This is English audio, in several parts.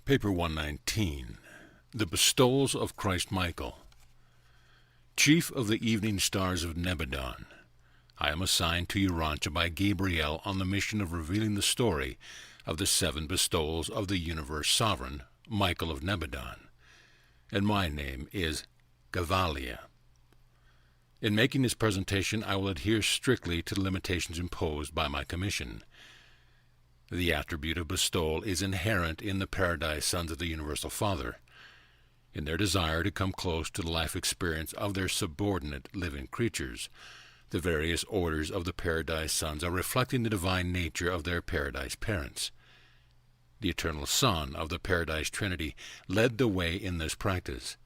Paper 119. The Bestowals of Christ Michael. Chief of the Evening Stars of Nebadon, I am assigned to Urantia by Gabriel on the mission of revealing the story of the 7 bestowals of the universe sovereign, Michael of Nebadon, and my name is Gavalia. In making this presentation, I will adhere strictly to the limitations imposed by my commission. The attribute of bestowal is inherent in the Paradise Sons of the Universal Father, in their desire to come close to the life experience of their subordinate living creatures. The various orders of the Paradise Sons are reflecting the divine nature of their Paradise parents. The Eternal Son of the Paradise Trinity led the way in this practice,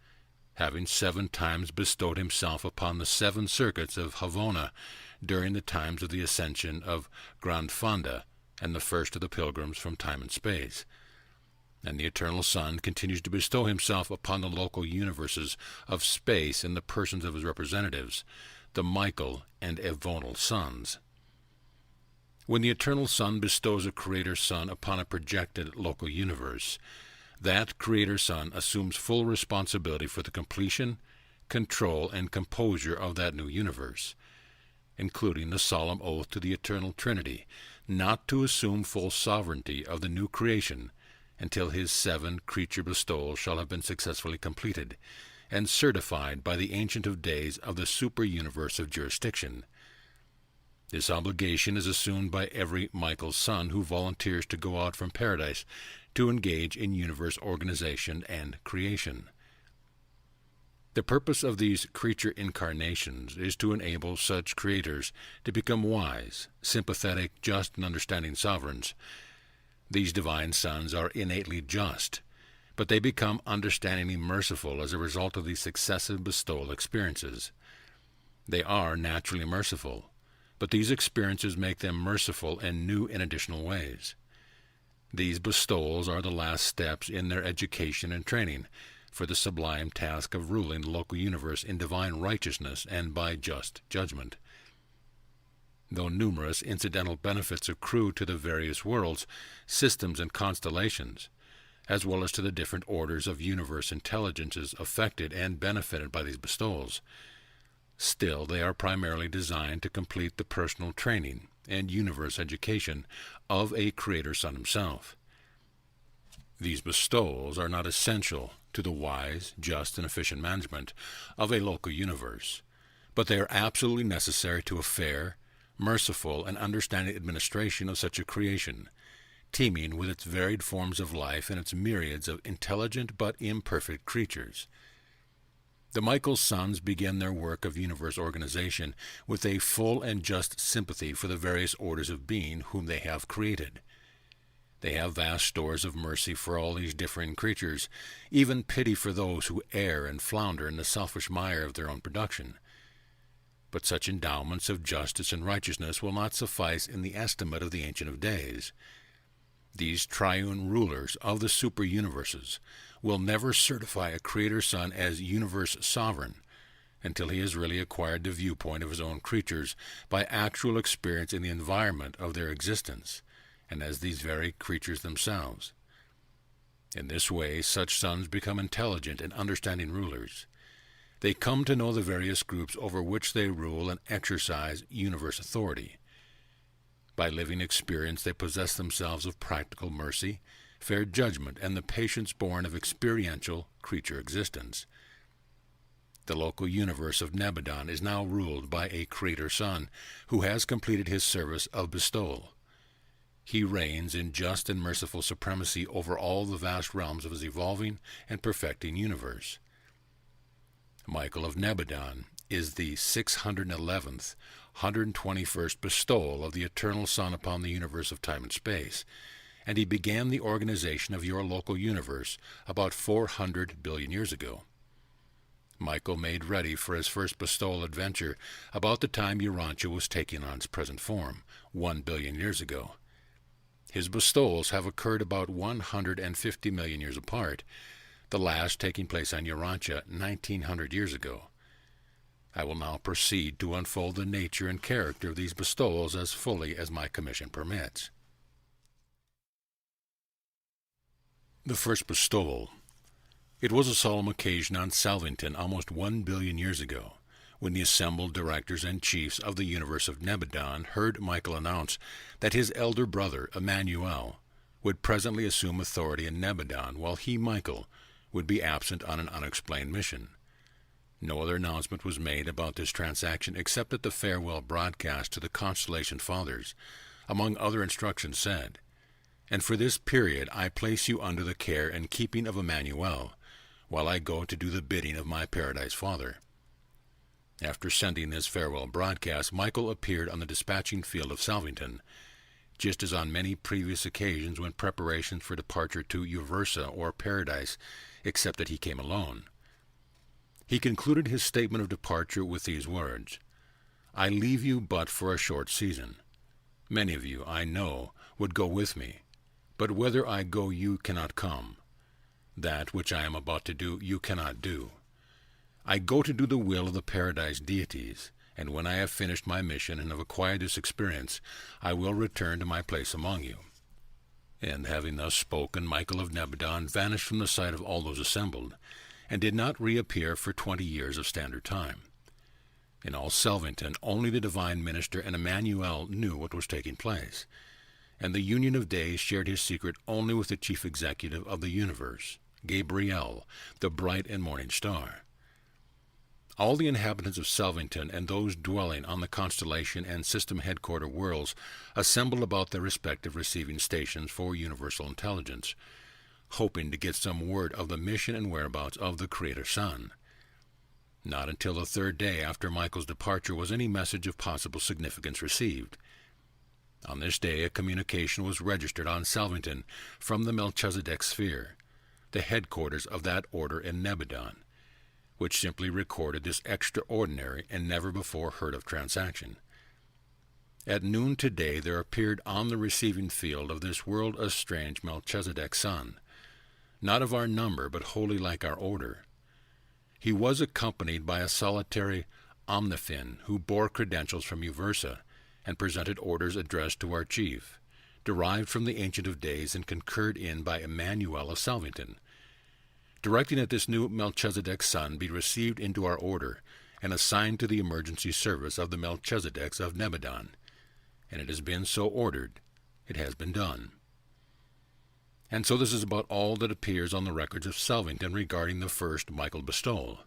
having 7 times bestowed himself upon the 7 circuits of Havona during the times of the ascension of Grandfanda and the first of the pilgrims from time and space. And the Eternal Son continues to bestow himself upon the local universes of space in the persons of his representatives, the Michael and Evonal Sons. When the Eternal Son bestows a Creator Son upon a projected local universe, that Creator Son assumes full responsibility for the completion, control, and composure of that new universe, including the solemn oath to the Eternal Trinity not to assume full sovereignty of the new creation until his 7 creature bestowals shall have been successfully completed and certified by the Ancient of Days of the super-universe of jurisdiction. This obligation is assumed by every Michael's son who volunteers to go out from paradise to engage in universe organization and creation. The purpose of these creature incarnations is to enable such creators to become wise, sympathetic, just, and understanding sovereigns. These divine sons are innately just, but they become understandingly merciful as a result of these successive bestowal experiences. They are naturally merciful, but these experiences make them merciful in new and additional ways. These bestowals are the last steps in their education and training for the sublime task of ruling the local universe in divine righteousness and by just judgment. Though numerous incidental benefits accrue to the various worlds, systems, and constellations, as well as to the different orders of universe intelligences affected and benefited by these bestowals, still they are primarily designed to complete the personal training and universe education of a Creator Son himself. These bestowals are not essential to the wise, just, and efficient management of a local universe, but they are absolutely necessary to a fair, merciful, and understanding administration of such a creation, teeming with its varied forms of life and its myriads of intelligent but imperfect creatures. The Michael sons begin their work of universe organization with a full and just sympathy for the various orders of being whom they have created. They have vast stores of mercy for all these differing creatures, even pity for those who err and flounder in the selfish mire of their own production. But such endowments of justice and righteousness will not suffice in the estimate of the Ancient of Days. These triune rulers of the super-universes will never certify a Creator Son as universe sovereign until he has really acquired the viewpoint of his own creatures by actual experience in the environment of their existence, and as these very creatures themselves. In this way, such sons become intelligent and understanding rulers. They come to know the various groups over which they rule and exercise universe authority. By living experience, they possess themselves of practical mercy, fair judgment, and the patience born of experiential creature existence. The local universe of Nebadon is now ruled by a Creator Son who has completed his service of bestowal. He reigns in just and merciful supremacy over all the vast realms of his evolving and perfecting universe. Michael of Nebadon is the 611th, 121st bestowal of the Eternal Son upon the universe of time and space, and he began the organization of your local universe about 400 billion years ago. Michael made ready for his first bestowal adventure about the time Urantia was taking on its present form, 1 billion years ago. His bestowals have occurred about 150 million years apart, the last taking place on Urantia 1900 years ago. I will now proceed to unfold the nature and character of these bestowals as fully as my commission permits. The first bestowal. It was a solemn occasion on Salvington almost 1 billion years ago, when the assembled directors and chiefs of the universe of Nebadon heard Michael announce that his elder brother, Emmanuel, would presently assume authority in Nebadon, while he, Michael, would be absent on an unexplained mission. No other announcement was made about this transaction except that the farewell broadcast to the Constellation Fathers, among other instructions, said, "And for this period I place you under the care and keeping of Emmanuel, while I go to do the bidding of my Paradise Father." After sending this farewell broadcast, Michael appeared on the dispatching field of Salvington, just as on many previous occasions when preparations for departure to Uversa or Paradise, except that he came alone. He concluded his statement of departure with these words, "I leave you but for a short season. Many of you, I know, would go with me, but whither I go you cannot come. That which I am about to do you cannot do. I go to do the will of the Paradise deities, and when I have finished my mission and have acquired this experience, I will return to my place among you." And having thus spoken, Michael of Nebadon vanished from the sight of all those assembled, and did not reappear for 20 years of standard time. In all Salvington, only the divine minister and Emmanuel knew what was taking place, and the Union of Days shared his secret only with the chief executive of the universe, Gabriel, the bright and morning star. All the inhabitants of Salvington and those dwelling on the constellation and system headquarter worlds assembled about their respective receiving stations for universal intelligence, hoping to get some word of the mission and whereabouts of the Creator Son. Not until the third day after Michael's departure was any message of possible significance received. On this day a communication was registered on Salvington from the Melchizedek sphere, the headquarters of that order in Nebadon, which simply recorded this extraordinary and never before heard of transaction. At noon today there appeared on the receiving field of this world a strange Melchizedek son, not of our number but wholly like our order. He was accompanied by a solitary Omniphin who bore credentials from Uversa and presented orders addressed to our chief, derived from the Ancient of Days and concurred in by Emmanuel of Salvington, directing that this new Melchizedek son be received into our order and assigned to the emergency service of the Melchizedeks of Nebadon. And it has been so ordered. It has been done. And so this is about all that appears on the records of Salvington regarding the first Michael bestowal.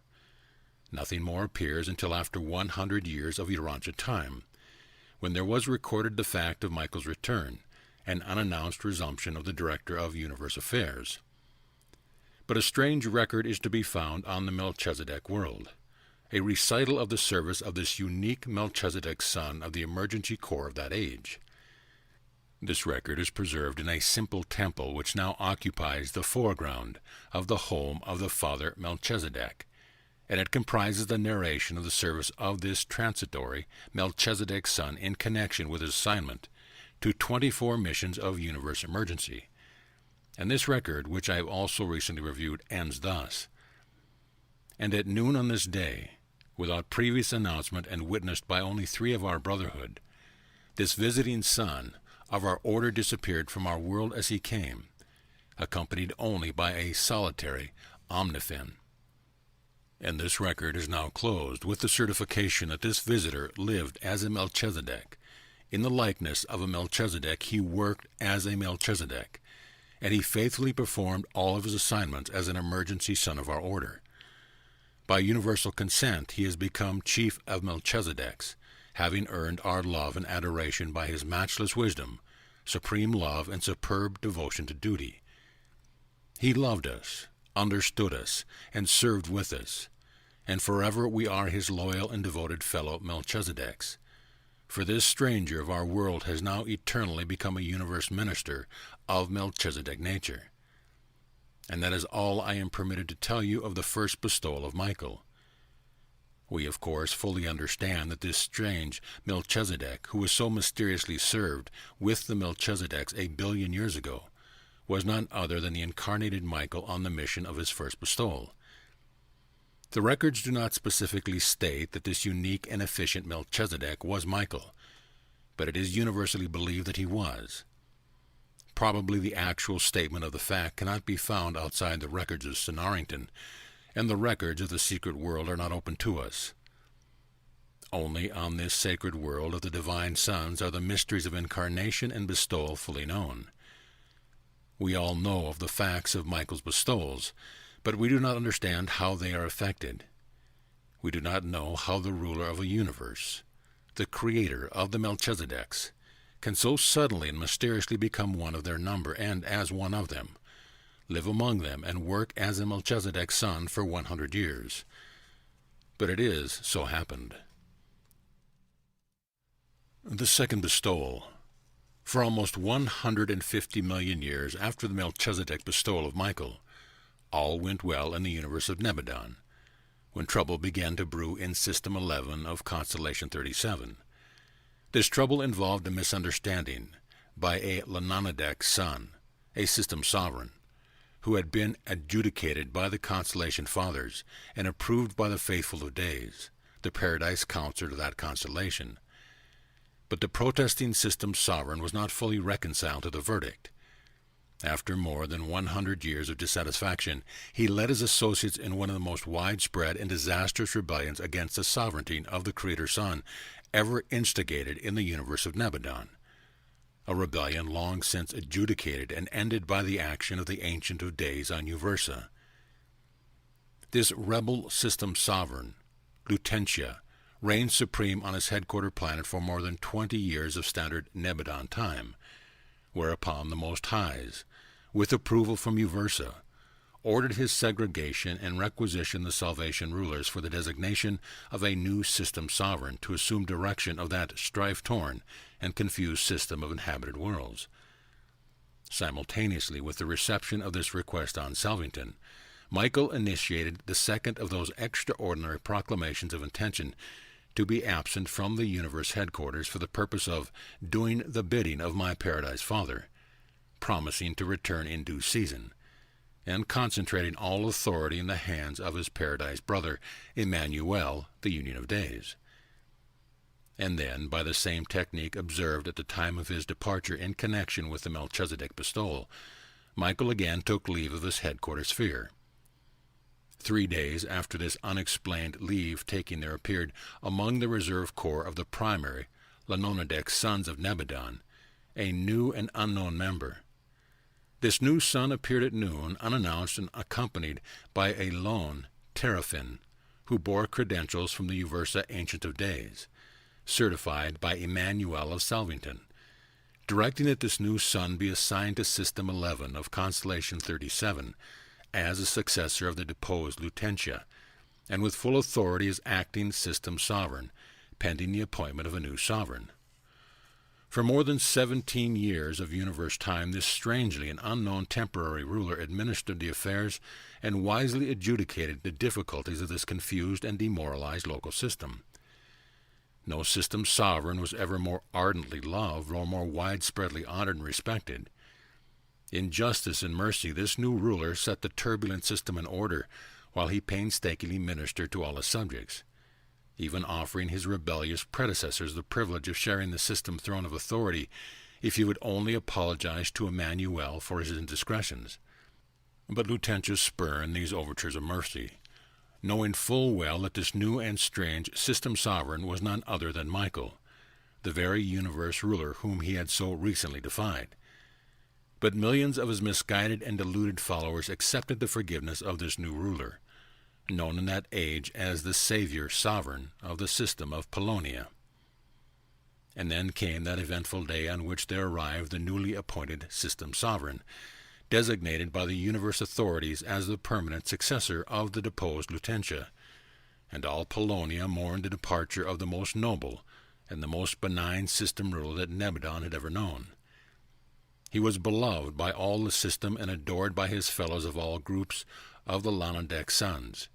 Nothing more appears until after 100 years of Urantia time, when there was recorded the fact of Michael's return, and unannounced resumption of the Director of Universe Affairs. But a strange record is to be found on the Melchizedek world, a recital of the service of this unique Melchizedek son of the emergency corps of that age. This record is preserved in a simple temple which now occupies the foreground of the home of the Father Melchizedek, and it comprises the narration of the service of this transitory Melchizedek son in connection with his assignment to 24 missions of universe emergency. And this record, which I have also recently reviewed, ends thus: "And at noon on this day, without previous announcement and witnessed by only 3 of our brotherhood, this visiting son of our order disappeared from our world as he came, accompanied only by a solitary Omniphin." And this record is now closed with the certification that this visitor lived as a Melchizedek. In the likeness of a Melchizedek he worked as a Melchizedek, and he faithfully performed all of his assignments as an emergency son of our order. By universal consent he has become chief of Melchizedeks, having earned our love and adoration by his matchless wisdom, supreme love, and superb devotion to duty. He loved us, understood us, and served with us, and forever we are his loyal and devoted fellow Melchizedeks. For this stranger of our world has now eternally become a universe minister of Melchizedek nature. And that is all I am permitted to tell you of the first bestowal of Michael. We, of course, fully understand that this strange Melchizedek, who was so mysteriously served with the Melchizedeks 1 billion years ago, was none other than the incarnated Michael on the mission of his first bestowal. The records do not specifically state that this unique and efficient Melchizedek was Michael, but it is universally believed that he was. probably the actual statement of the fact cannot be found outside the records of Sonarrington, and the records of the secret world are not open to us. Only on this sacred world of the divine sons are the mysteries of incarnation and bestowal fully known. We all know of the facts of Michael's bestowals, but we do not understand how they are effected. We do not know how the ruler of a universe, the creator of the Melchizedeks, can so suddenly and mysteriously become one of their number and, as one of them, live among them and work as a Melchizedek son for 100 years. But it is so happened. The second bestowal. For almost 150 million years after the Melchizedek bestowal of Michael, all went well in the universe of Nebadon, when trouble began to brew in System 11 of Constellation 37. This trouble involved a misunderstanding by a Lanonadek son, a system sovereign, who had been adjudicated by the Constellation Fathers and approved by the Faithful of Days, the Paradise Counselor to that constellation. But the protesting system sovereign was not fully reconciled to the verdict. After more than 100 years of dissatisfaction, he led his associates in one of the most widespread and disastrous rebellions against the sovereignty of the Creator Son ever instigated in the universe of Nebadon, a rebellion long since adjudicated and ended by the action of the Ancient of Days on Uversa. This rebel system sovereign, Lutentia, reigned supreme on his headquarter planet for more than 20 years of standard Nebadon time, whereupon the Most Highs, with approval from Uversa, ordered his segregation and requisitioned the Salvation rulers for the designation of a new system sovereign to assume direction of that strife-torn and confused system of inhabited worlds. Simultaneously with the reception of this request on Salvington, Michael initiated the second of those extraordinary proclamations of intention to be absent from the universe headquarters for the purpose of doing the bidding of my Paradise Father, promising to return in due season, and concentrating all authority in the hands of his Paradise brother, Emmanuel, the Union of Days. And then, by the same technique observed at the time of his departure in connection with the Melchizedek bestowal, Michael again took leave of his headquarters sphere. 3 days after this unexplained leave-taking there appeared among the reserve corps of the primary Lanonadek sons of Nebadon a new and unknown member. This new son appeared at noon, unannounced and accompanied by a lone Teraphin, who bore credentials from the Uversa Ancient of Days, certified by Emmanuel of Salvington, directing that this new son be assigned to System 11 of Constellation 37, as a successor of the deposed Lutentia, and with full authority as acting system sovereign, pending the appointment of a new sovereign. For more than 17 years of universe time, this strangely and unknown temporary ruler administered the affairs and wisely adjudicated the difficulties of this confused and demoralized local system. No system sovereign was ever more ardently loved or more widespreadly honored and respected. In justice and mercy, this new ruler set the turbulent system in order, while he painstakingly ministered to all his subjects, even offering his rebellious predecessors the privilege of sharing the system throne of authority if he would only apologize to Emmanuel for his indiscretions. But Lutentia spurned these overtures of mercy, knowing full well that this new and strange system sovereign was none other than Michael, the very universe ruler whom he had so recently defied. But millions of his misguided and deluded followers accepted the forgiveness of this new ruler, known in that age as the Savior Sovereign of the system of Polonia. And then came that eventful day on which there arrived the newly appointed system sovereign, designated by the universe authorities as the permanent successor of the deposed Lutentia, and all Polonia mourned the departure of the most noble and the most benign system ruler that Nebadon had ever known. He was beloved by all the system and adored by his fellows of all groups of the Lanonadek sons.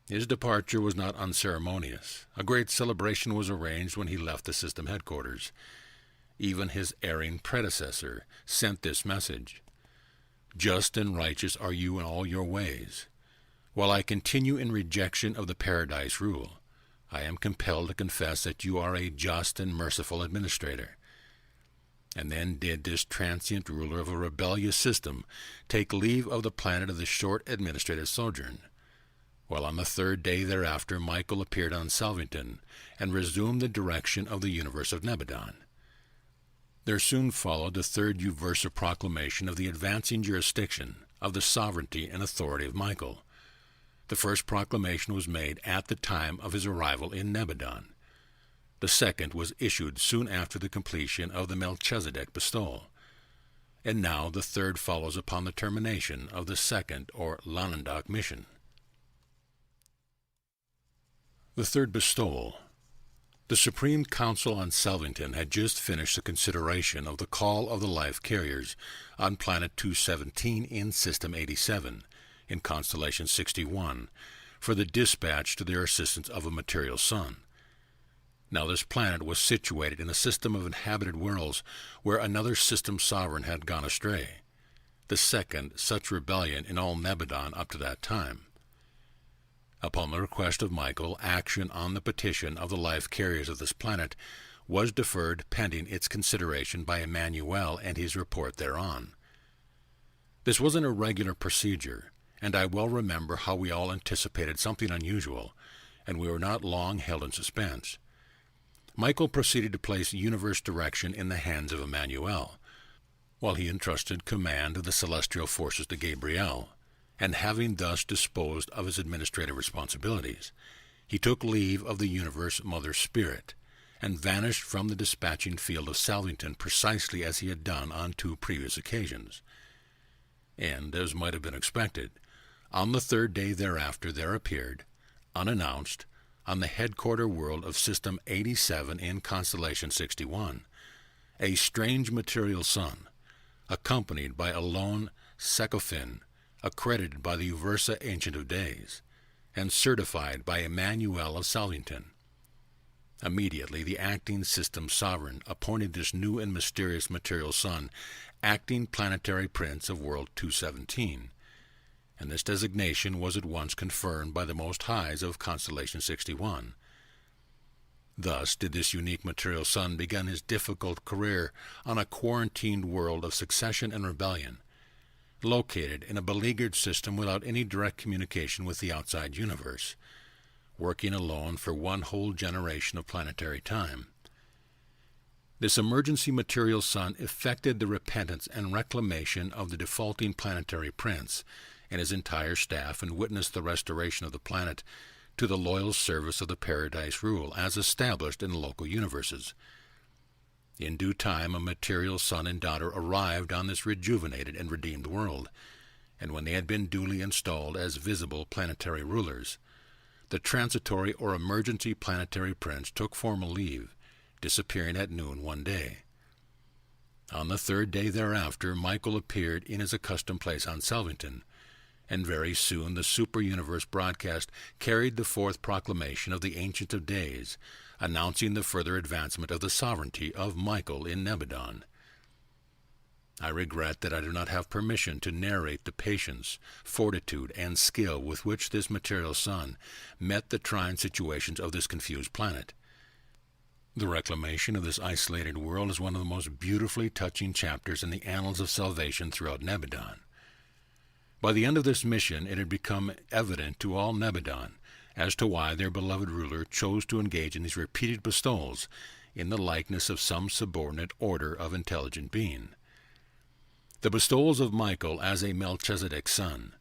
His departure was not unceremonious. A great celebration was arranged when he left the system headquarters. Even his erring predecessor sent this message: "Just and righteous are you in all your ways. While I continue in rejection of the Paradise rule, I am compelled to confess that you are a just and merciful administrator." And then did this transient ruler of a rebellious system take leave of the planet of this short administrative sojourn. Well, on the third day thereafter, Michael appeared on Salvington and resumed the direction of the universe of Nebadon. There soon followed the third Uversa proclamation of the advancing jurisdiction, of the sovereignty and authority of Michael. The first proclamation was made at the time of his arrival in Nebadon. The second was issued soon after the completion of the Melchizedek bestowal. And now the third follows upon the termination of the second or Lanandok mission. The third bestowal. The Supreme Council on Salvington had just finished the consideration of the call of the life carriers on Planet 217 in System 87, in Constellation 61, for the dispatch to their assistance of a material sun. Now this planet was situated in a system of inhabited worlds where another system sovereign had gone astray, the second such rebellion in all Nebadon up to that time. Upon the request of Michael, action on the petition of the life carriers of this planet was deferred pending its consideration by Emmanuel and his report thereon. This was an irregular procedure, and I well remember how we all anticipated something unusual, and we were not long held in suspense. Michael proceeded to place universe direction in the hands of Emmanuel, while he entrusted command of the celestial forces to Gabriel, and having thus disposed of his administrative responsibilities, he took leave of the universe Mother Spirit, and vanished from the dispatching field of Salvington precisely as he had done on 2 previous occasions. And, as might have been expected, on the third day thereafter there appeared, unannounced, on the headquarter world of System 87 in Constellation 61, a strange material sun, accompanied by a lone Sekophin, accredited by the Uversa Ancient of Days, and certified by Emmanuel of Salvington. Immediately the acting system sovereign appointed this new and mysterious material sun acting planetary prince of World 217, and this designation was at once confirmed by the Most Highs of Constellation 61. Thus did this unique material sun begin his difficult career on a quarantined world of succession and rebellion, located in a beleaguered system without any direct communication with the outside universe, working alone for one whole generation of planetary time. This emergency material sun effected the repentance and reclamation of the defaulting planetary prince and his entire staff, and witnessed the restoration of the planet to the loyal service of the Paradise Rule as established in the local universes. In due time a material son and daughter arrived on this rejuvenated and redeemed world, and when they had been duly installed as visible planetary rulers, the transitory or emergency planetary prince took formal leave, disappearing at noon one day. On the third day thereafter Michael appeared in his accustomed place on Salvington, and very soon the super-universe broadcast carried the fourth proclamation of the Ancient of Days, announcing the further advancement of the sovereignty of Michael in Nebadon. I regret that I do not have permission to narrate the patience, fortitude, and skill with which this material sun met the trying situations of this confused planet. The reclamation of this isolated world is one of the most beautifully touching chapters in the annals of salvation throughout Nebadon. By the end of this mission it had become evident to all Nebadon as to why their beloved ruler chose to engage in these repeated bestowals in the likeness of some subordinate order of intelligent being. The bestowals of Michael as a Melchizedek son,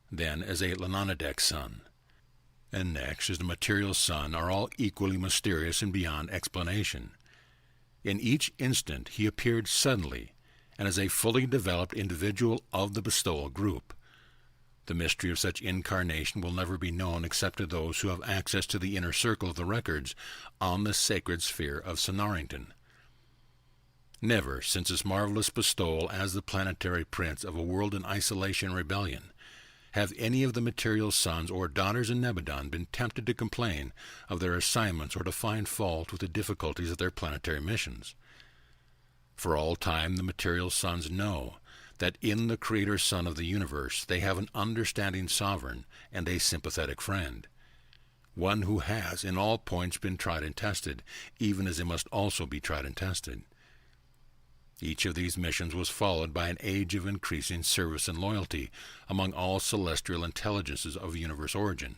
then as a Lanandek son, and next as the material sun are all equally mysterious and beyond explanation. In each instant he appeared suddenly and as a fully developed individual of the bestowal group. The mystery of such incarnation will never be known except to those who have access to the inner circle of the records on the sacred sphere of Sonarington. Never, since his marvelous bestowal as the planetary prince of a world in isolation and rebellion, have any of the material sons or daughters in Nebadon been tempted to complain of their assignments or to find fault with the difficulties of their planetary missions. For all time the material sons know that in the Creator Son of the universe they have an understanding sovereign and a sympathetic friend, one who has in all points been tried and tested, even as they must also be tried and tested. Each of these missions was followed by an age of increasing service and loyalty among all celestial intelligences of universe origin,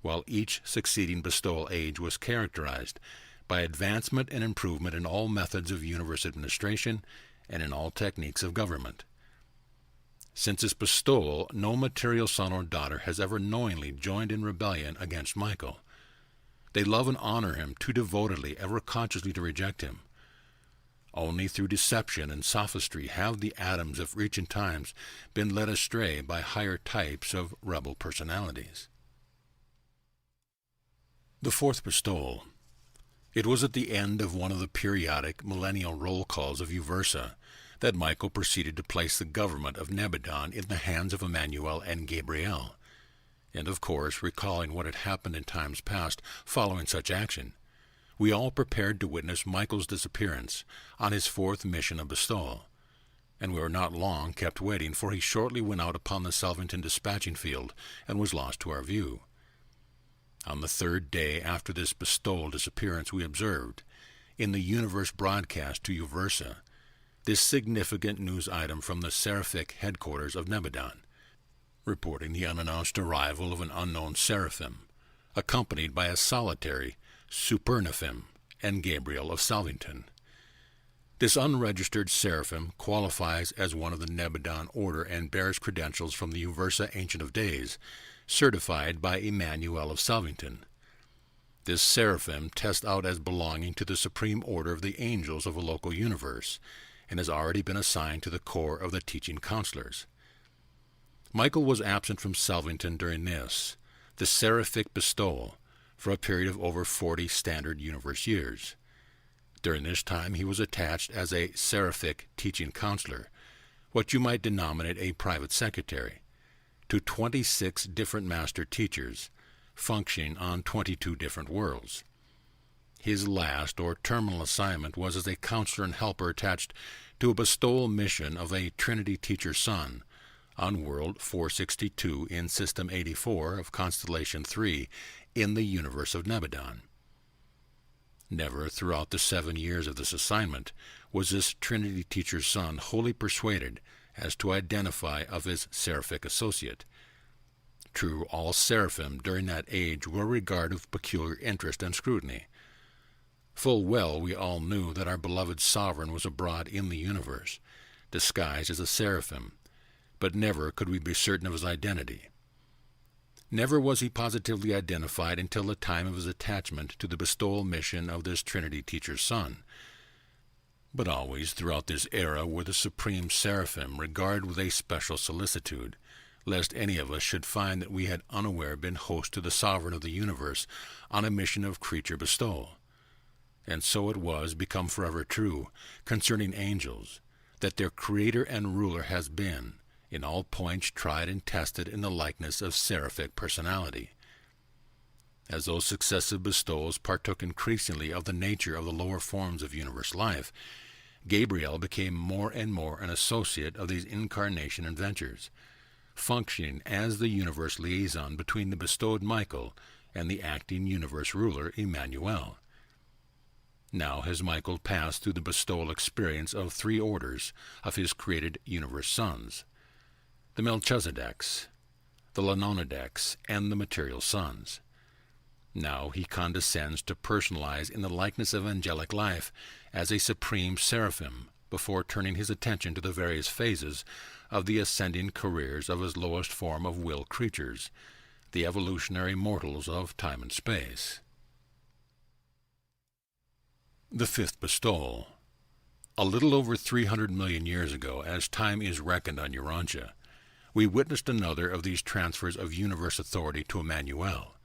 while each succeeding bestowal age was characterized by advancement and improvement in all methods of universe administration and in all techniques of government. Since its bestowal, no material son or daughter has ever knowingly joined in rebellion against Michael. They love and honor him too devotedly ever consciously to reject him. Only through deception and sophistry have the atoms of recent times been led astray by higher types of rebel personalities. The fourth bestowal. It was at the end of one of the periodic millennial roll calls of Uversa that Michael proceeded to place the government of Nebadon in the hands of Emmanuel and Gabriel. And of course, recalling what had happened in times past following such action, we all prepared to witness Michael's disappearance on his fourth mission of bestowal, and we were not long kept waiting, for he shortly went out upon the Salvington dispatching field and was lost to our view. On the third day after this bestowal disappearance, we observed, in the universe broadcast to Uversa, this significant news item from the Seraphic headquarters of Nebadon, reporting the unannounced arrival of an unknown seraphim, accompanied by a solitary Supernaphim and Gabriel of Salvington. This unregistered seraphim qualifies as one of the Nebadon order and bears credentials from the Uversa Ancient of Days, certified by Emmanuel of Salvington. This seraphim tests out as belonging to the supreme order of the angels of a local universe, and has already been assigned to the corps of the teaching counselors. Michael was absent from Salvington during this, the seraphic bestowal, for a period of over 40 standard universe years. During this time he was attached as a seraphic teaching counselor, what you might denominate a private secretary, to 26 different master teachers, functioning on 22 different worlds. His last or terminal assignment was as a counselor and helper attached to a bestowal mission of a Trinity teacher son on World 462 in System 84 of Constellation 3 in the universe of Nebadon. Never throughout the 7 years of this assignment was this Trinity teacher's son wholly persuaded as to identify of his seraphic associate. True, all seraphim during that age were regarded with peculiar interest and scrutiny. Full well we all knew that our beloved sovereign was abroad in the universe, disguised as a seraphim, but never could we be certain of his identity. Never was he positively identified until the time of his attachment to the bestowal mission of this Trinity teacher's son. But always throughout this era were the supreme seraphim regarded with a special solicitude, lest any of us should find that we had unaware been host to the sovereign of the universe on a mission of creature bestowal. And so it was become forever true concerning angels, that their creator and ruler has been, in all points, tried and tested in the likeness of seraphic personality. As those successive bestowals partook increasingly of the nature of the lower forms of universe life, Gabriel became more and more an associate of these incarnation adventures, functioning as the universe liaison between the bestowed Michael and the acting universe ruler Emmanuel. Now has Michael passed through the bestowal experience of 3 orders of his created universe sons, the Melchizedeks, the Lenonideks, and the material sons. Now he condescends to personalize in the likeness of angelic life as a supreme seraphim, before turning his attention to the various phases of the ascending careers of his lowest form of will creatures, the evolutionary mortals of time and space. The fifth bestowal. A little over 300 million years ago, as time is reckoned on Urantia, we witnessed another of these transfers of universe authority to Emmanuel,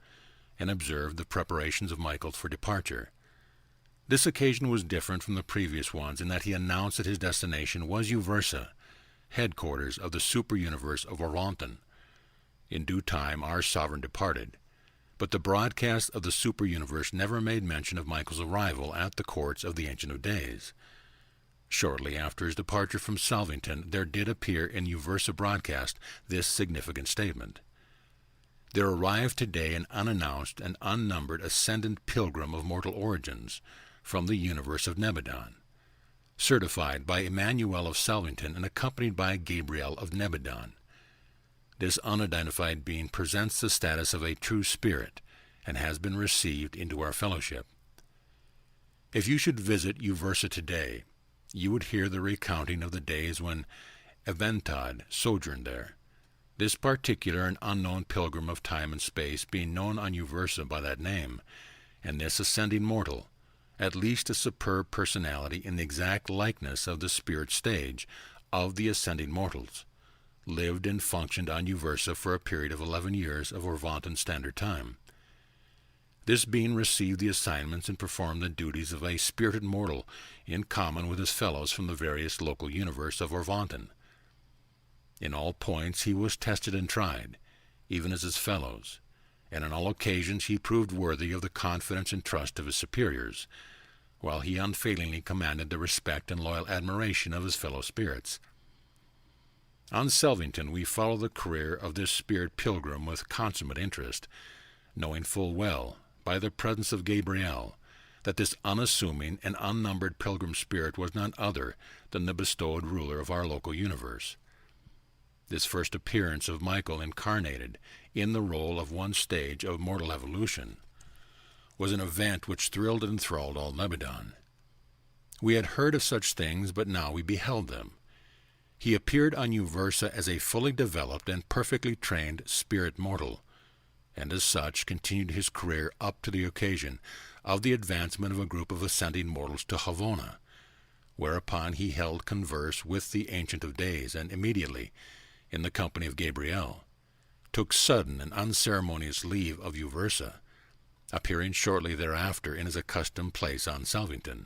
and observed the preparations of Michael for departure. This occasion was different from the previous ones in that he announced that his destination was Uversa, headquarters of the super-universe of Oronton. In due time our sovereign departed, but the broadcast of the super-universe never made mention of Michael's arrival at the courts of the Ancient of Days. Shortly after his departure from Salvington, there did appear in Uversa broadcast this significant statement: "There arrived today an unannounced and unnumbered ascendant pilgrim of mortal origins from the universe of Nebadon. certified by Emmanuel of Salvington and accompanied by Gabriel of Nebadon. This unidentified being presents the status of a true spirit and has been received into our fellowship. If you should visit Uversa today, you would hear the recounting of the days when Eventod sojourned there, this particular and unknown pilgrim of time and space being known on Uversa by that name, and this ascending mortal, at least a superb personality in the exact likeness of the spirit stage of the ascending mortals, lived and functioned on Uversa for a period of 11 years of Orvantan Standard Time. This being received the assignments and performed the duties of a spirited mortal in common with his fellows from the various local universe of Orvantan. In all points he was tested and tried, even as his fellows, and on all occasions he proved worthy of the confidence and trust of his superiors, while he unfailingly commanded the respect and loyal admiration of his fellow spirits. On Salvington we follow the career of this spirit pilgrim with consummate interest, knowing full well, by the presence of Gabriel, that this unassuming and unnumbered pilgrim spirit was none other than the bestowed ruler of our local universe. This first appearance of Michael incarnated in the role of one stage of mortal evolution was an event which thrilled and enthralled all Nebadon. We had heard of such things, but now we beheld them. He appeared on Uversa as a fully developed and perfectly trained spirit mortal, and as such continued his career up to the occasion of the advancement of a group of ascending mortals to Havona, whereupon he held converse with the Ancient of Days, and immediately, in the company of Gabriel, took sudden and unceremonious leave of Uversa, appearing shortly thereafter in his accustomed place on Salvington.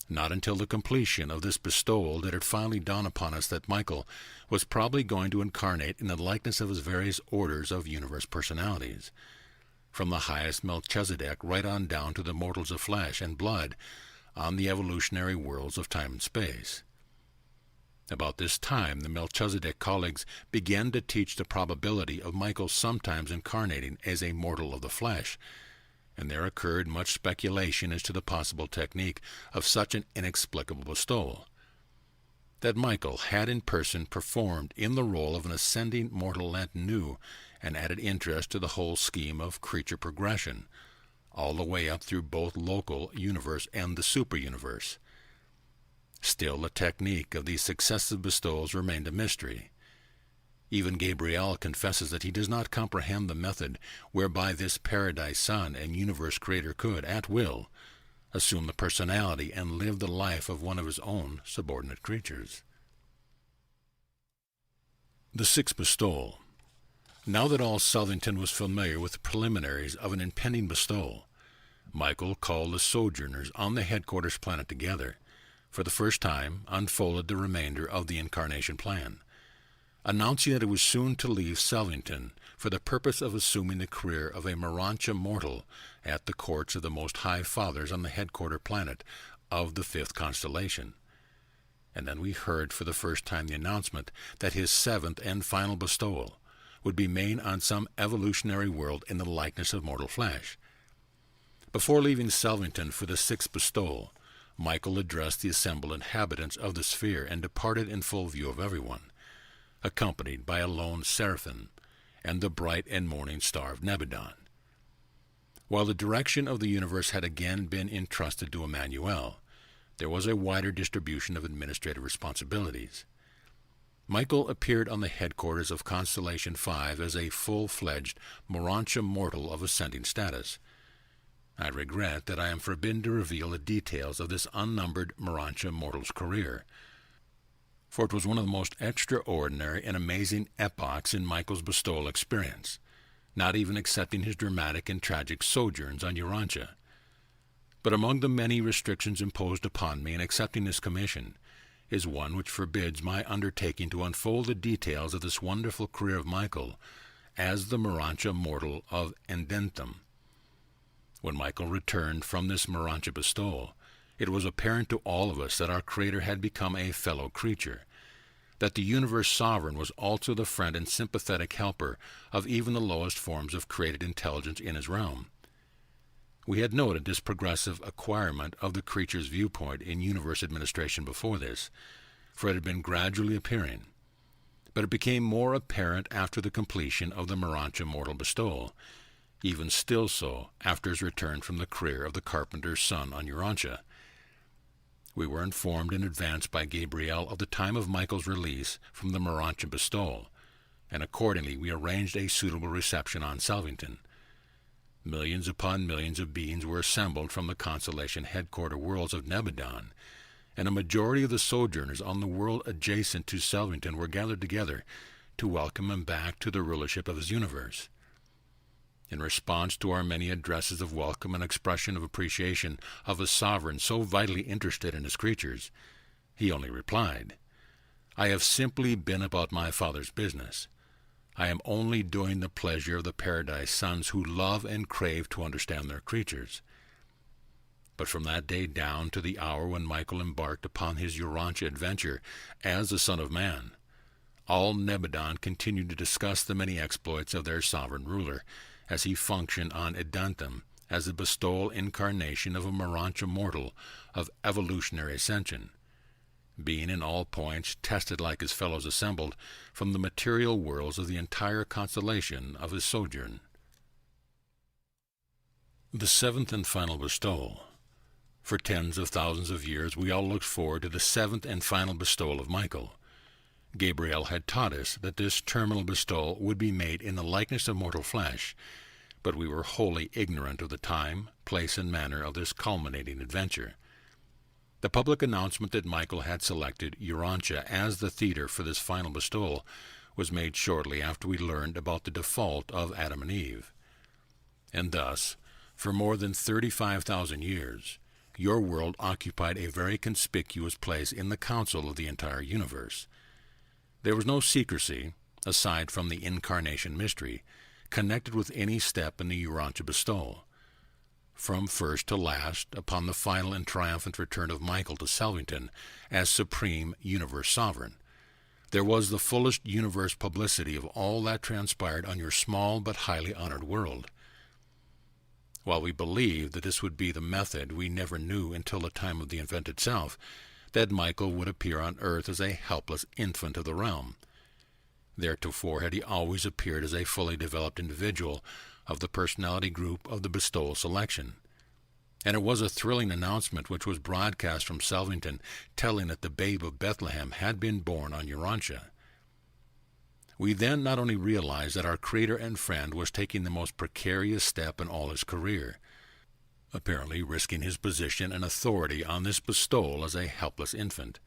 Not until the completion of this bestowal did it finally dawn upon us that Michael was probably going to incarnate in the likeness of his various orders of universe personalities, from the highest Melchizedek right on down to the mortals of flesh and blood on the evolutionary worlds of time and space. About this time the Melchizedek colleagues began to teach the probability of Michael sometimes incarnating as a mortal of the flesh, and there occurred much speculation as to the possible technique of such an inexplicable bestowal. That Michael had in person performed in the role of an ascending mortal lent new and added interest to the whole scheme of creature progression, all the way up through both local universe and the super-universe. Still, the technique of these successive bestowals remained a mystery. Even Gabriel confesses that he does not comprehend the method whereby this paradise son and universe creator could, at will, assume the personality and live the life of one of his own subordinate creatures. The sixth bestowal. Now that all Salvington was familiar with the preliminaries of an impending bestowal, Michael called the sojourners on the headquarters planet together, for the first time unfolded the remainder of the incarnation plan, announcing that it was soon to leave Salvington for the purpose of assuming the career of a Morancha mortal at the courts of the Most High Fathers on the headquarter planet of the fifth constellation. And then we heard for the first time the announcement that his seventh and final bestowal would be made on some evolutionary world in the likeness of mortal flesh. Before leaving Salvington for the sixth bestowal, Michael addressed the assembled inhabitants of the sphere and departed in full view of everyone, accompanied by a lone seraphim and the bright and morning star of Nebadon. While the direction of the universe had again been entrusted to Emmanuel, there was a wider distribution of administrative responsibilities. Michael appeared on the headquarters of Constellation 5 as a full-fledged Morancha mortal of ascending status. I regret that I am forbidden to reveal the details of this unnumbered Morancha mortal's career, for it was one of the most extraordinary and amazing epochs in Michael's bestowal experience, not even excepting his dramatic and tragic sojourns on Urantia. But among the many restrictions imposed upon me in accepting this commission is one which forbids my undertaking to unfold the details of this wonderful career of Michael as the Morancha mortal of Endentum. When Michael returned from this Morancha bestowal, it was apparent to all of us that our Creator had become a fellow creature, that the universe sovereign was also the friend and sympathetic helper of even the lowest forms of created intelligence in his realm. We had noted this progressive acquirement of the creature's viewpoint in universe administration before this, for it had been gradually appearing. But it became more apparent after the completion of the Morancha mortal bestowal, even still so after his return from the career of the carpenter's son on Urantia. We were informed in advance by Gabriel of the time of Michael's release from the Morancha bestowal, and accordingly we arranged a suitable reception on Salvington. Millions upon millions of beings were assembled from the constellation headquarter worlds of Nebadon, and a majority of the sojourners on the world adjacent to Salvington were gathered together to welcome him back to the rulership of his universe. In response to our many addresses of welcome and expression of appreciation of a sovereign so vitally interested in his creatures, he only replied, "I have simply been about my Father's business. I am only doing the pleasure of the paradise sons who love and crave to understand their creatures." But from that day down to the hour when Michael embarked upon his Urantia adventure as the Son of Man, all Nebadon continued to discuss the many exploits of their sovereign ruler, as he functioned on Edantum as the bestowal incarnation of a Morancha mortal of evolutionary ascension, being in all points tested like his fellows assembled from the material worlds of the entire constellation of his sojourn. The seventh and final bestowal. For tens of thousands of years we all looked forward to the seventh and final bestowal of Michael. Gabriel had taught us that this terminal bestowal would be made in the likeness of mortal flesh, but we were wholly ignorant of the time, place, and manner of this culminating adventure. The public announcement that Michael had selected Urantia as the theater for this final bestowal was made shortly after we learned about the default of Adam and Eve. And thus, for more than 35,000 years, your world occupied a very conspicuous place in the council of the entire universe. There was no secrecy, aside from the incarnation mystery, connected with any step in the Urantia bestowal. From first to last, upon the final and triumphant return of Michael to Salvington as supreme universe sovereign, there was the fullest universe publicity of all that transpired on your small but highly honored world. While we believed that this would be the method, we never knew until the time of the event itself that Michael would appear on earth as a helpless infant of the realm. Theretofore had he always appeared as a fully developed individual of the personality group of the bestowal selection. And it was a thrilling announcement which was broadcast from Salvington, telling that the babe of Bethlehem had been born on Urantia. We then not only realized that our creator and friend was taking the most precarious step in all his career, apparently risking his position and authority on this bestowal as a helpless infant,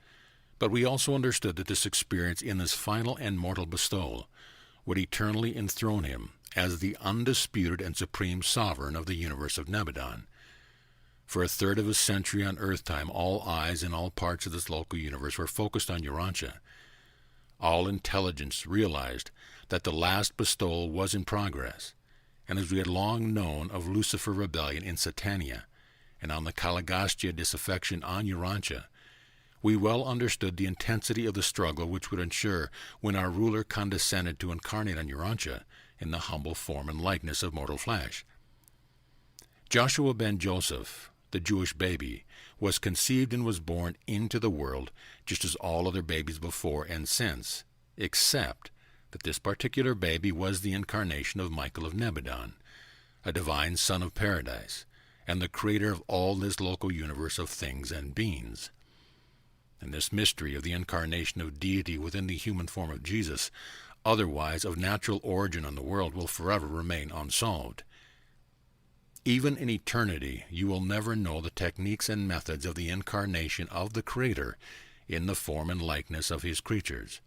but we also understood that this experience in this final and mortal bestowal would eternally enthrone him as the undisputed and supreme sovereign of the universe of Nebadon. For a third of a century on Earth-time, all eyes in all parts of this local universe were focused on Urantia. All intelligence realized that the last bestowal was in progress, and as we had long known of Lucifer rebellion in Satania, and on the Kalagastia disaffection on Urantia, we well understood the intensity of the struggle which would ensure when our ruler condescended to incarnate on Urantia in the humble form and likeness of mortal flesh. Joshua ben Joseph, the Jewish baby, was conceived and was born into the world just as all other babies before and since, except that this particular baby was the incarnation of Michael of Nebadon, a divine son of paradise, and the creator of all this local universe of things and beings. And this mystery of the incarnation of deity within the human form of Jesus, otherwise of natural origin on the world, will forever remain unsolved. Even in eternity, you will never know the techniques and methods of the incarnation of the Creator in the form and likeness of his creatures.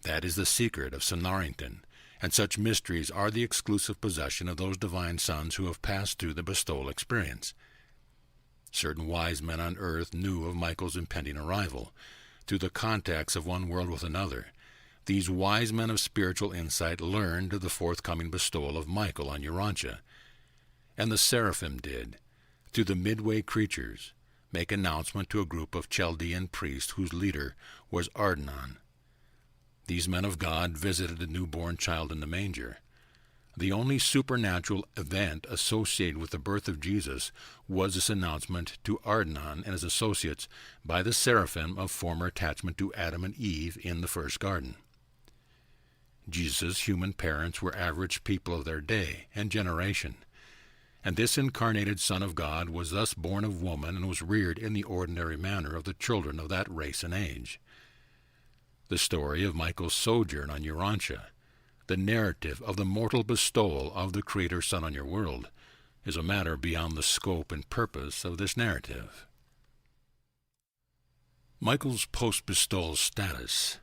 That is the secret of Sonarington, and such mysteries are the exclusive possession of those divine sons who have passed through the bestowal experience. Certain wise men on earth knew of Michael's impending arrival. Through the contacts of one world with another, these wise men of spiritual insight learned of the forthcoming bestowal of Michael on Urantia. And the seraphim did, through the midway creatures, make announcement to a group of Chaldean priests whose leader was Ardanon. These men of God visited the newborn child in the manger. The only supernatural event associated with the birth of Jesus was this announcement to Ardenon and his associates by the seraphim of former attachment to Adam and Eve in the first garden. Jesus' human parents were average people of their day and generation, and this incarnated Son of God was thus born of woman and was reared in the ordinary manner of the children of that race and age. The story of Michael's sojourn on Urantia, the narrative of the mortal bestowal of the Creator's Son on your world, is a matter beyond the scope and purpose of this narrative. Michael's post-bestowal status.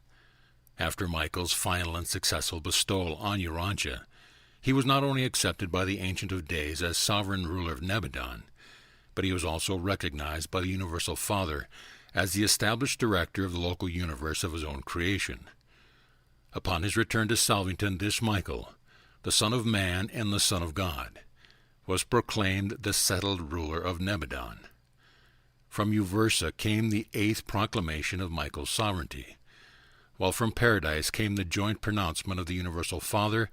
After Michael's final and successful bestowal on Urantia, he was not only accepted by the Ancient of Days as sovereign ruler of Nebadon, but he was also recognized by the Universal Father as the established director of the local universe of his own creation. Upon his return to Salvington, this Michael, the Son of Man and the Son of God, was proclaimed the settled ruler of Nebadon. From Uversa came the 8th proclamation of Michael's sovereignty, while from Paradise came the joint pronouncement of the Universal Father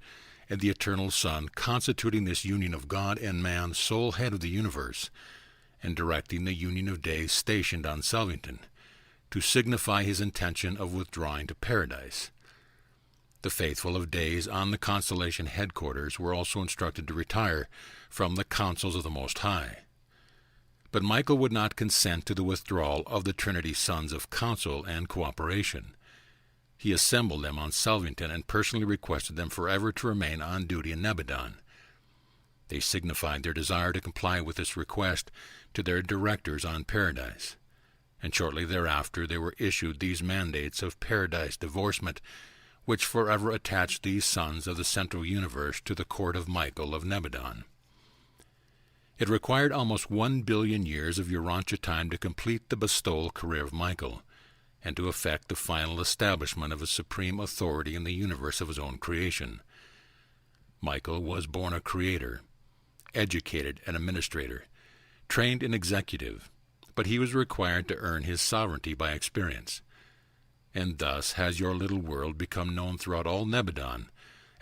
and the Eternal Son, constituting this union of God and man sole head of the universe, and directing the Union of Days stationed on Salvington, to signify his intention of withdrawing to Paradise. The faithful of Days on the constellation headquarters were also instructed to retire from the councils of the Most High. But Michael would not consent to the withdrawal of the Trinity Sons of counsel and cooperation. He assembled them on Salvington and personally requested them forever to remain on duty in Nebadon. They signified their desire to comply with this request to their directors on Paradise, and shortly thereafter they were issued these mandates of Paradise divorcement, which forever attached these sons of the central universe to the court of Michael of Nebadon. It required almost 1 billion years of Urantia time to complete the bestowal career of Michael, and to effect the final establishment of his supreme authority in the universe of his own creation. Michael was born a creator, educated an administrator, trained an executive, but he was required to earn his sovereignty by experience. And thus has your little world become known throughout all Nebadon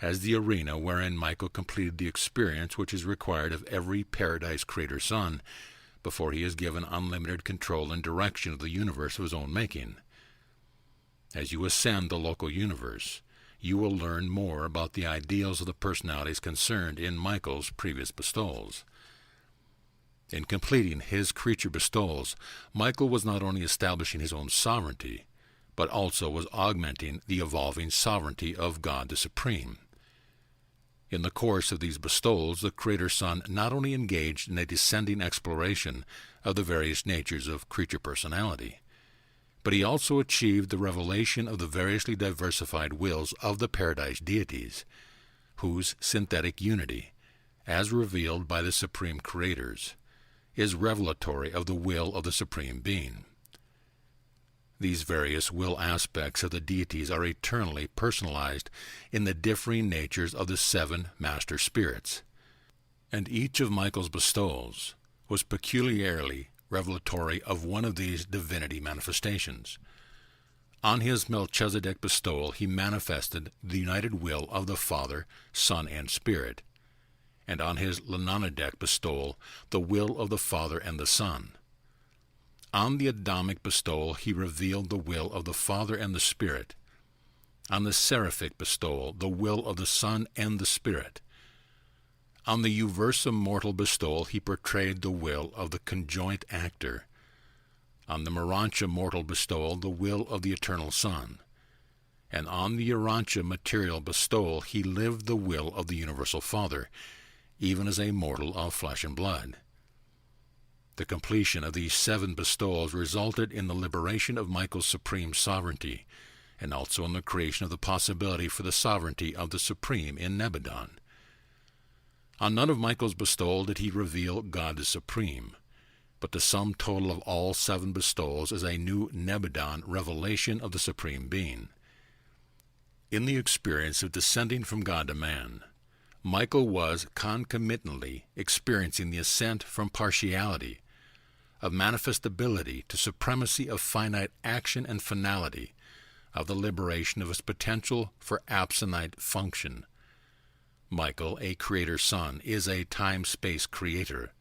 as the arena wherein Michael completed the experience which is required of every Paradise Creator Son before he is given unlimited control and direction of the universe of his own making. As you ascend the local universe, you will learn more about the ideals of the personalities concerned in Michael's previous bestowals. In completing his creature bestowals, Michael was not only establishing his own sovereignty, but also was augmenting the evolving sovereignty of God the Supreme. In the course of these bestowals, the Creator Son not only engaged in a descending exploration of the various natures of creature personality, but he also achieved the revelation of the variously diversified wills of the Paradise deities, whose synthetic unity, as revealed by the Supreme Creators, is revelatory of the will of the Supreme Being. These various will aspects of the deities are eternally personalized in the differing natures of the 7 master spirits, and each of Michael's bestowals was peculiarly revelatory of one of these divinity manifestations. On his Melchizedek bestowal he manifested the united will of the Father, Son, and Spirit, and on his Lenonadek bestowal the will of the Father and the Son. On the Adamic bestowal he revealed the will of the Father and the Spirit. On the Seraphic bestowal the will of the Son and the Spirit. On the Uversa mortal bestowal he portrayed the will of the conjoint actor. On the Urantia mortal bestowal the will of the Eternal Son. And on the Urantia material bestowal he lived the will of the Universal Father, even as a mortal of flesh and blood. The completion of these 7 bestowals resulted in the liberation of Michael's supreme sovereignty, and also in the creation of the possibility for the sovereignty of the Supreme in Nebadon. On none of Michael's bestowal did he reveal God the Supreme, but the sum total of all 7 bestowals is a new Nebadon revelation of the Supreme Being. In the experience of descending from God to man, Michael was concomitantly experiencing the ascent from partiality, of manifestability to supremacy of finite action and finality, of the liberation of his potential for absonite function. Michael, a creator son, is a time-space creator,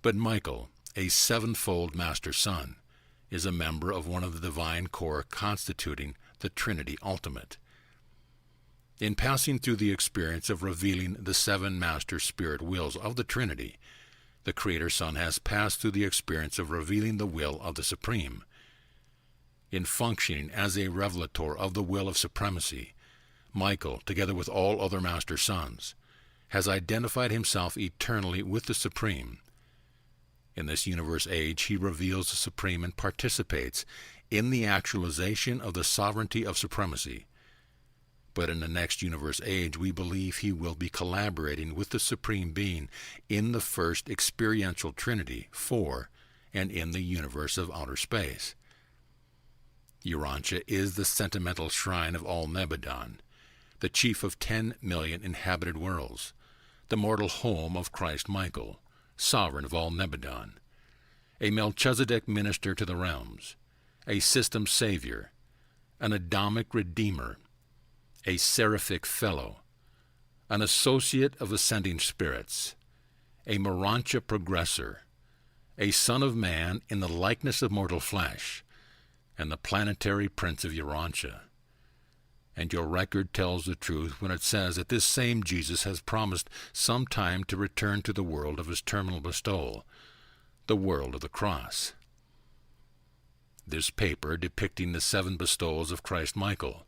but Michael, a sevenfold master son, is a member of one of the divine core constituting the Trinity ultimate. In passing through the experience of revealing the seven master spirit wills of the Trinity, the Creator Son has passed through the experience of revealing the will of the Supreme. In functioning as a revelator of the will of supremacy, Michael, together with all other master sons, has identified himself eternally with the Supreme. In this universe age, he reveals the Supreme and participates in the actualization of the sovereignty of supremacy. But in the next universe age, we believe he will be collaborating with the Supreme Being in the first experiential Trinity for and in the universe of outer space. Urantia is the sentimental shrine of all Nebadon, the chief of 10 million inhabited worlds, the mortal home of Christ Michael, sovereign of all Nebadon, a Melchizedek minister to the realms, a system savior, an Adamic redeemer, a seraphic fellow, an associate of ascending spirits, a Morantia progressor, a son of man in the likeness of mortal flesh, and the planetary prince of Urantia. And your record tells the truth when it says that this same Jesus has promised some time to return to the world of his terminal bestowal, the world of the cross. This paper, depicting the 7 bestowals of Christ Michael,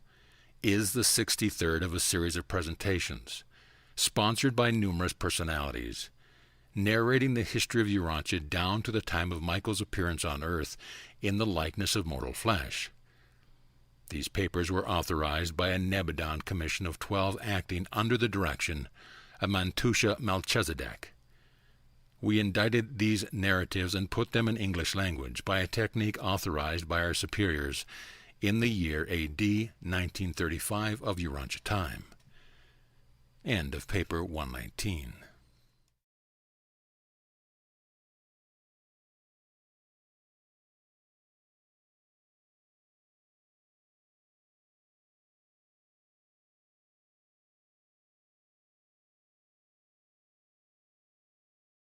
is the 63rd of a series of presentations, sponsored by numerous personalities, narrating the history of Urantia down to the time of Michael's appearance on Earth in the likeness of mortal flesh. These papers were authorized by a Nebadon commission of 12 acting under the direction of Mantusha Melchizedek. We indicted these narratives and put them in English language by a technique authorized by our superiors in the year A.D. 1935 of Urantia time. End of paper 119.